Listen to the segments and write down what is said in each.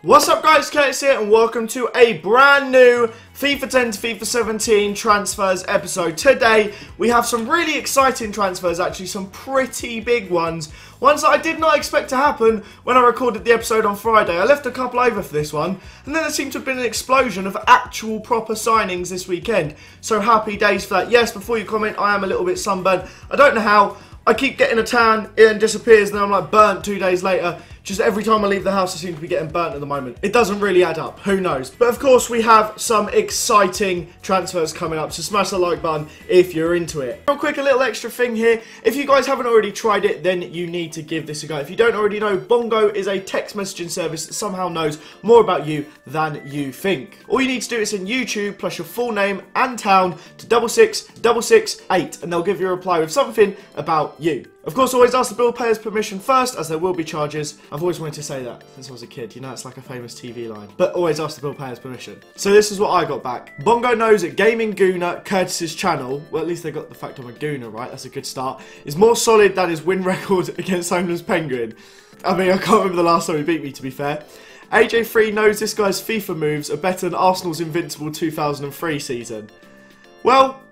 What's up guys, Curtis here and welcome to a brand new FIFA 10 to FIFA 17 transfers episode. Today we have some really exciting transfers, actually some pretty big ones. Ones that I did not expect to happen when I recorded the episode on Friday. I left a couple over for this one and then there seemed to have been an explosion of actual proper signings this weekend. So happy days for that. Yes, before you comment, I am a little bit sunburned. I don't know how. I keep getting a tan, it then disappears, and then I'm like burnt 2 days later. Just every time I leave the house, I seem to be getting burnt at the moment. It doesn't really add up. Who knows? But of course, we have some exciting transfers coming up. So smash the like button if you're into it. Real quick, a little extra thing here. If you guys haven't already tried it, then you need to give this a go. If you don't already know, Bongo is a text messaging service that somehow knows more about you than you think. All you need to do is send YouTube plus your full name and town to 66668, and they'll give you a reply with something about you. Of course, always ask the bill payer's permission first, as there will be charges. I've always wanted to say that since I was a kid. You know, it's like a famous TV line. But always ask the bill payer's permission. So this is what I got back. Bongo knows that Gaming Gooner, Curtis's channel, well, at least they got the fact I'm a Gooner, right? That's a good start. Is more solid than his win record against Homeless Penguin. I mean, I can't remember the last time he beat me, to be fair. AJ3 knows this guy's FIFA moves are better than Arsenal's invincible 2003 season. Well,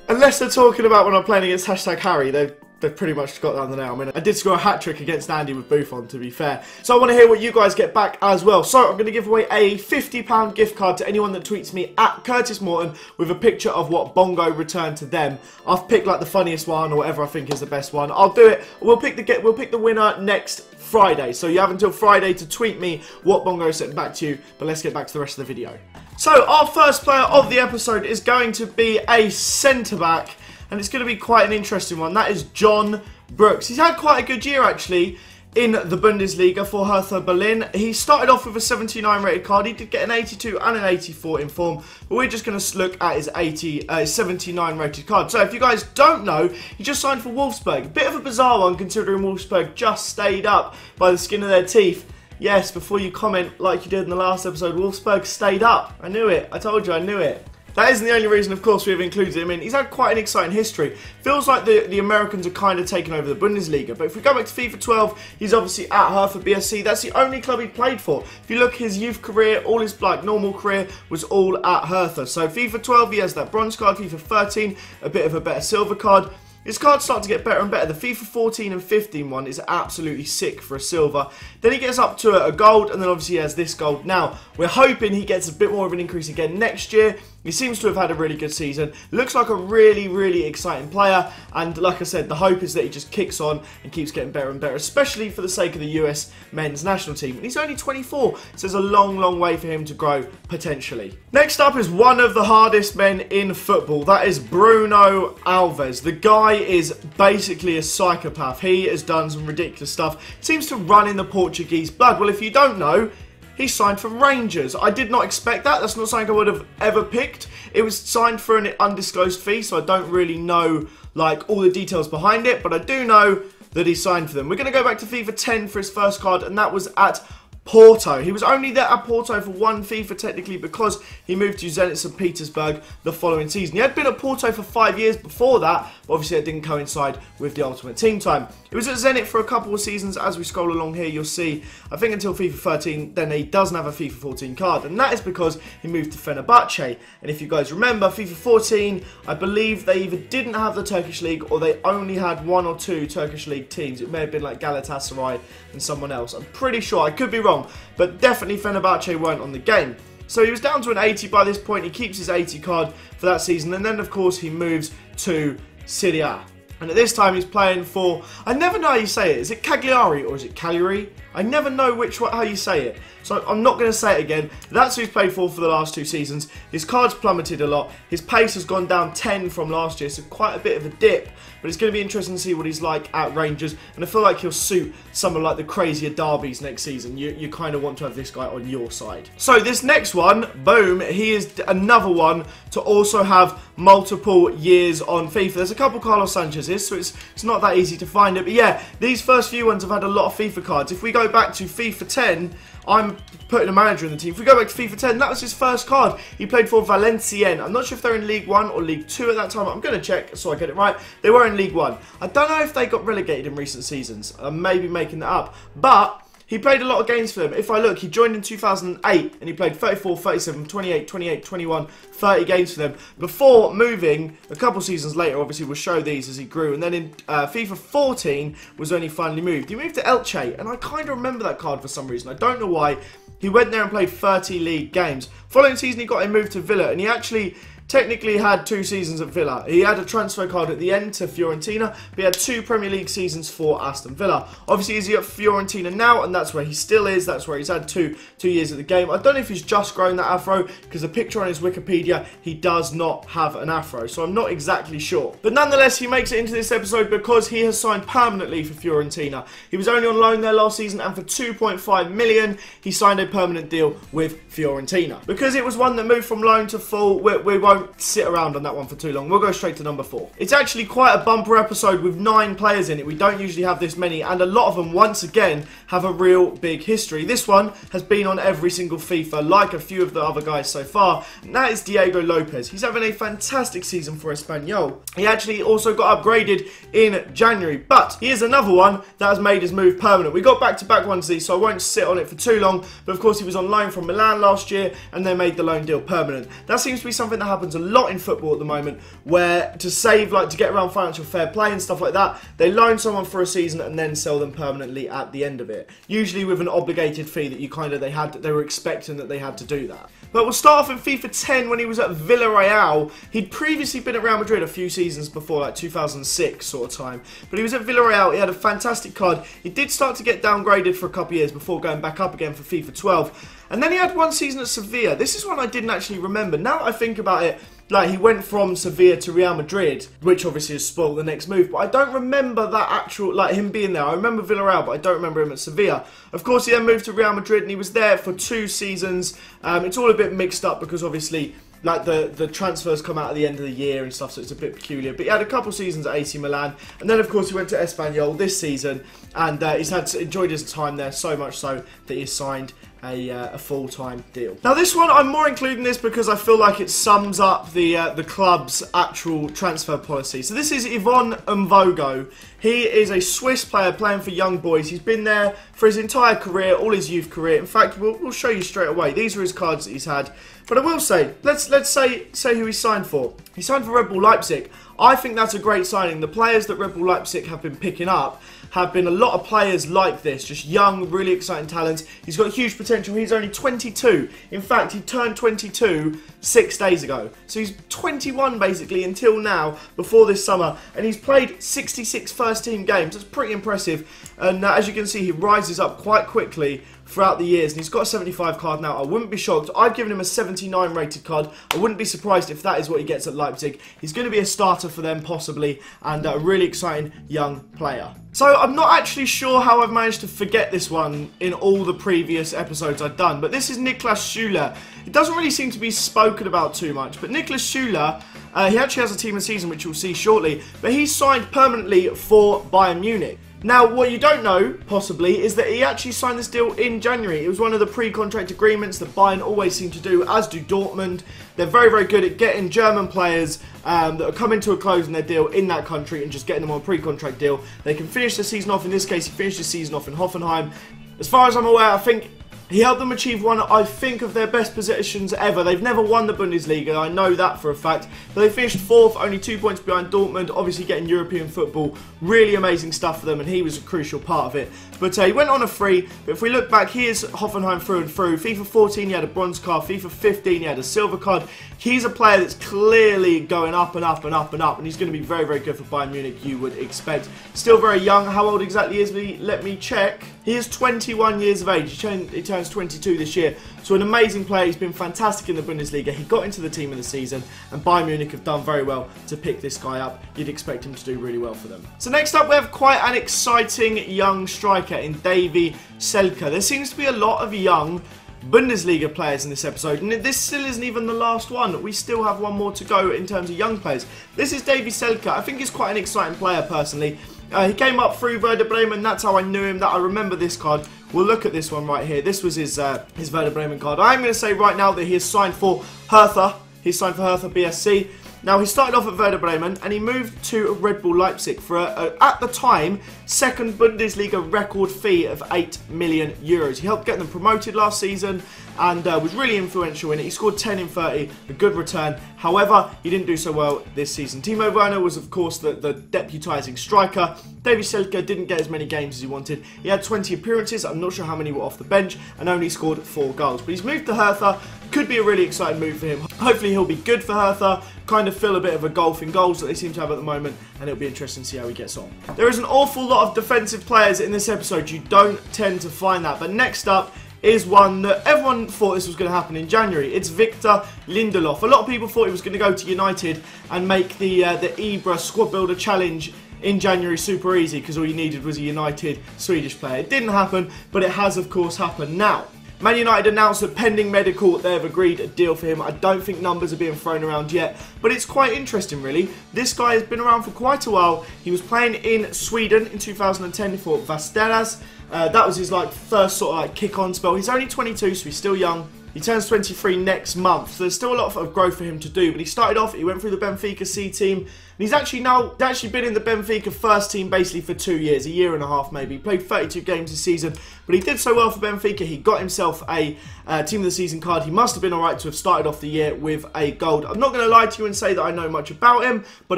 unless they're talking about when I'm playing against #Harry, they've pretty much got that on the nail. I mean, I did score a hat-trick against Andy with Buffon, to be fair. So I want to hear what you guys get back as well. So I'm going to give away a £50 gift card to anyone that tweets me at Curtis Morton with a picture of what Bongo returned to them. I've picked like the funniest one or whatever I think is the best one. I'll do it. We'll pick the winner next Friday. So you have until Friday to tweet me what Bongo sent back to you. But let's get back to the rest of the video. So our first player of the episode is going to be a centre-back. And it's going to be quite an interesting one. That is John Brooks. He's had quite a good year, actually, in the Bundesliga for Hertha Berlin. He started off with a 79 rated card. He did get an 82 and an 84 in form. But we're just going to look at his 79 rated card. So if you guys don't know, he just signed for Wolfsburg. A bit of a bizarre one, considering Wolfsburg just stayed up by the skin of their teeth. Yes, before you comment like you did in the last episode, Wolfsburg stayed up. I knew it. I told you, I knew it. That isn't the only reason, of course, we've included him in. He's had quite an exciting history. Feels like the Americans are kind of taking over the Bundesliga. But if we go back to FIFA 12, he's obviously at Hertha BSC. That's the only club he played for. If you look at his youth career, all his like normal career was all at Hertha. So FIFA 12, he has that bronze card. FIFA 13, a bit of a better silver card. His cards start to get better and better. The FIFA 14 and 15 one is absolutely sick for a silver. Then he gets up to a gold, and then obviously he has this gold now. We're hoping he gets a bit more of an increase again next year. He seems to have had a really good season. Looks like a really, really exciting player. And like I said, the hope is that he just kicks on and keeps getting better and better, especially for the sake of the US men's national team. And he's only 24, so there's a long, long way for him to grow, potentially. Next up is one of the hardest men in football. That is Bruno Alves. The guy is basically a psychopath. He has done some ridiculous stuff. Seems to run in the Portuguese blood. Well, if you don't know, he signed for Rangers. I did not expect that. That's not something I would have ever picked. It was signed for an undisclosed fee, so I don't really know like all the details behind it, but I do know that he signed for them. We're going to go back to FIFA 10 for his first card, and that was at Porto. He was only there at Porto for one FIFA technically because he moved to Zenit St. Petersburg the following season. He had been at Porto for 5 years before that, but obviously it didn't coincide with the Ultimate Team time. He was at Zenit for a couple of seasons. As we scroll along here, you'll see, I think until FIFA 13, then he doesn't have a FIFA 14 card, and that is because he moved to Fenerbahce. And if you guys remember, FIFA 14, I believe they either didn't have the Turkish League or they only had 1 or 2 Turkish League teams. It may have been like Galatasaray and someone else. I'm pretty sure. I could be wrong. But definitely Fenerbahce weren't on the game. So he was down to an 80 by this point. He keeps his 80 card for that season. And then, of course, he moves to Serie A. And at this time, he's playing for... I never know how you say it. Is it Cagliari or is it Cagliari? I never know how you say it. So I'm not going to say it again. That's who he's played for the last 2 seasons. His card's plummeted a lot. His pace has gone down 10 from last year, so quite a bit of a dip. But it's going to be interesting to see what he's like at Rangers. And I feel like he'll suit some of like the crazier derbies next season. You kind of want to have this guy on your side. So this next one, boom, he is another one to also have multiple years on FIFA. There's a couple Carlos Sanchez's, so it's not that easy to find it. But yeah, these first few ones have had a lot of FIFA cards. If we go back to FIFA 10, I'm putting a manager in the team. If we go back to FIFA 10, that was his first card. He played for Valenciennes. I'm not sure if they're in League 1 or League 2 at that time. I'm going to check so I get it right. They were in League 1. I don't know if they got relegated in recent seasons. I may be making that up. But he played a lot of games for them. If I look, he joined in 2008 and he played 34, 37, 28, 28, 21, 30 games for them before moving a couple seasons later. Obviously, we'll show these as he grew. And then in FIFA 14 was when he finally moved. He moved to Elche, and I kind of remember that card for some reason. I don't know why. He went there and played 30 league games. Following season, he got him moved to Villa, and he actually technically had 2 seasons at Villa. He had a transfer card at the end to Fiorentina, but he had 2 Premier League seasons for Aston Villa. Obviously, he's at Fiorentina now, and that's where he still is. That's where he's had two years at the game. I don't know if he's just grown that afro, because the picture on his Wikipedia, he does not have an afro, so I'm not exactly sure. But nonetheless, he makes it into this episode because he has signed permanently for Fiorentina. He was only on loan there last season, and for 2.5 million, he signed a permanent deal with Fiorentina. Because it was one that moved from loan to full, we won't sit around on that one for too long. We'll go straight to number 4. It's actually quite a bumper episode with 9 players in it. We don't usually have this many, and a lot of them, once again, have a real big history. This one has been on every single FIFA, like a few of the other guys so far, and that is Diego Lopez. He's having a fantastic season for Espanyol. He actually also got upgraded in January, but he is another one that has made his move permanent. We got back-to-back ones of these, so I won't sit on it for too long, but of course he was on loan from Milan last year, and they made the loan deal permanent. That seems to be something that happens a lot in football at the moment, where to save, like to get around financial fair play and stuff like that, they loan someone for a season and then sell them permanently at the end of it. Usually with an obligated fee that they were expecting that they had to do that. But we'll start off in FIFA 10 when he was at Villarreal. He'd previously been at Real Madrid a few seasons before, like 2006 sort of time. But he was at Villarreal. He had a fantastic card. He did start to get downgraded for a couple of years before going back up again for FIFA 12. And then he had one season at Sevilla. This is one I didn't actually remember. Now that I think about it, like, he went from Sevilla to Real Madrid, which obviously has spoiled the next move, but I don't remember that actual, like, him being there. I remember Villarreal, but I don't remember him at Sevilla. Of course, he then moved to Real Madrid, and he was there for 2 seasons. It's all a bit mixed up because, obviously, like, the transfers come out at the end of the year and stuff, so it's a bit peculiar. But he had a couple seasons at AC Milan, and then, of course, he went to Espanyol this season, and he's enjoyed his time there so much so that he signed a full-time deal. Now this one, I'm more including this because I feel like it sums up the club's actual transfer policy. So this is Yvonne Bongo. He is a Swiss player playing for young boys. He's been there for his entire career, all his youth career. In fact, we'll show you straight away. These are his cards that he's had. But I will say, let's say who he signed for. He signed for Red Bull Leipzig. I think that's a great signing. The players that Red Bull Leipzig have been picking up have been a lot of players like this, just young, really exciting talents. He's got huge potential. He's only 22. In fact, he turned 22 6 days ago. So he's 21 basically until now, before this summer, and he's played 66 first-team games. That's pretty impressive. And as you can see, he rises up quite quickly throughout the years, and he's got a 75 card now. I wouldn't be shocked. I've given him a 79 rated card. I wouldn't be surprised if that is what he gets at Leipzig. He's going to be a starter for them possibly, and a really exciting young player. So I'm not actually sure how I've managed to forget this one in all the previous episodes I've done, but this is Niklas Süle. It doesn't really seem to be spoken about too much, but Niklas Süle, he actually has a team of the season, which you'll see shortly, but he's signed permanently for Bayern Munich. Now, what you don't know, possibly, is that he actually signed this deal in January. It was one of the pre-contract agreements that Bayern always seem to do, as do Dortmund. They're very, very good at getting German players that are coming to a close in their deal in that country and just getting them on a pre-contract deal. They can finish the season off. In this case, he finished the season off in Hoffenheim. As far as I'm aware, I think he helped them achieve one, I think, of their best positions ever. They've never won the Bundesliga, I know that for a fact. But they finished 4th, only 2 points behind Dortmund, obviously getting European football. Really amazing stuff for them, and he was a crucial part of it. But he went on a free, but if we look back, he is Hoffenheim through and through. FIFA 14, he had a bronze card. FIFA 15, he had a silver card. He's a player that's clearly going up and up and up and up, and he's going to be very, very good for Bayern Munich, you would expect. Still very young. How old exactly is he? Let me check. He is 21 years of age. He turns 22 this year. So an amazing player. He's been fantastic in the Bundesliga. He got into the team of the season, and Bayern Munich have done very well to pick this guy up. You'd expect him to do really well for them. So next up, we have quite an exciting young striker in Davy Selke. There seems to be a lot of young Bundesliga players in this episode, and this still isn't even the last one. We still have one more to go in terms of young players. This is Davy Selke. I think he's quite an exciting player personally. He came up through Werder Bremen. That's how I knew him. That I remember this card. We'll look at this one right here. This was his Werder Bremen card. I'm going to say right now that he is signed for Hertha. He's signed for Hertha BSC. Now, he started off at Werder Bremen and he moved to Red Bull Leipzig for, at the time, second Bundesliga record fee of €8 million. He helped get them promoted last season and was really influential in it. He scored 10 in 30, a good return. However, he didn't do so well this season. Timo Werner was, of course, the deputising striker. David Selke didn't get as many games as he wanted. He had 20 appearances, I'm not sure how many were off the bench, and only scored 4 goals. But he's moved to Hertha. Could be a really exciting move for him. Hopefully he'll be good for Hertha, kind of fill a bit of a gulf in goals that they seem to have at the moment, and it'll be interesting to see how he gets on. There is an awful lot of defensive players in this episode. You don't tend to find that. But next up is one that everyone thought this was going to happen in January. It's Victor Lindelof. A lot of people thought he was going to go to United and make the Ibra Squad Builder Challenge in January super easy, because all you needed was a United Swedish player. It didn't happen, but it has of course happened now. Man United announced that pending medical, they have agreed a deal for him. I don't think numbers are being thrown around yet, but it's quite interesting really. This guy has been around for quite a while. He was playing in Sweden in 2010 for Västerås. That was his first sort of kick-on spell. He's only 22, so he's still young. He turns 23 next month, so there's still a lot of growth for him to do. But he started off, he went through the Benfica C team, and he's actually been in the Benfica first team basically for 2 years, a year and a half maybe. He played 32 games this season, but he did so well for Benfica, he got himself a Team of the Season card. He must have been alright to have started off the year with a gold. I'm not going to lie to you and say that I know much about him, but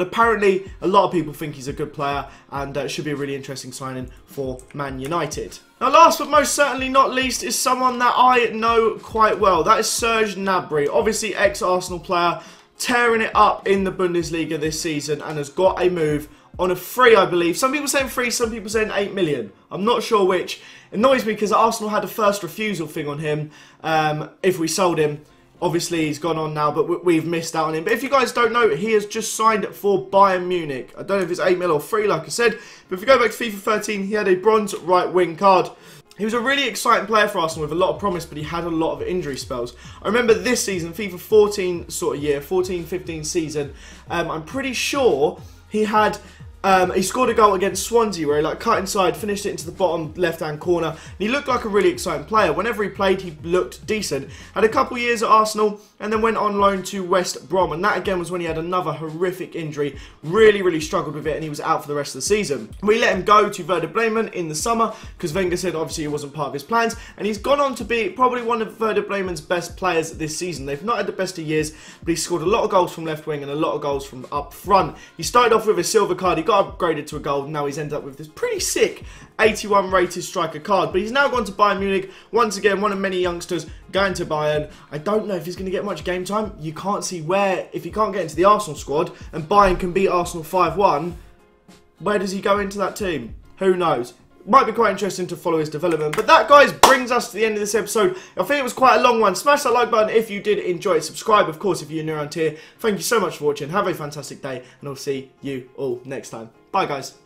apparently a lot of people think he's a good player, and it should be a really interesting signing for Man United. Now, last but most certainly not least is someone that I know quite well. That is Serge Gnabry, obviously ex-Arsenal player, tearing it up in the Bundesliga this season and has got a move on a free, I believe. Some people saying free, some people saying 8 million. I'm not sure which. It annoys me because Arsenal had a first refusal thing on him if we sold him. Obviously, he's gone on now, but we've missed out on him. But if you guys don't know, he has just signed for Bayern Munich. I don't know if it's 8 mil or free, like I said. But if you go back to FIFA 13, he had a bronze right wing card. He was a really exciting player for Arsenal with a lot of promise, but he had a lot of injury spells. I remember this season, FIFA 14 sort of year, 14-15 season, I'm pretty sure he had... he scored a goal against Swansea where he cut inside, finished it into the bottom left-hand corner. And he looked like a really exciting player. Whenever he played, he looked decent. Had a couple years at Arsenal and then went on loan to West Brom. And that again was when he had another horrific injury. Really struggled with it and he was out for the rest of the season. We let him go to Werder Bremen in the summer because Wenger said obviously it wasn't part of his plans. And he's gone on to be probably one of Werder Bremen's best players this season. They've not had the best of years, but he scored a lot of goals from left wing and a lot of goals from up front. He started off with a silver card. He got upgraded to a gold, and now he's ended up with this pretty sick 81 rated striker card. But he's now gone to Bayern Munich, once again one of many youngsters going to Bayern. I don't know if he's going to get much game time. You can't see where, if he can't get into the Arsenal squad and Bayern can beat Arsenal 5-1, where does he go into that team? Who knows? Might be quite interesting to follow his development. But that, guys, brings us to the end of this episode. I think it was quite a long one. Smash that like button if you did enjoy it. Subscribe, of course, if you're new around here. Thank you so much for watching. Have a fantastic day, and I'll see you all next time. Bye, guys.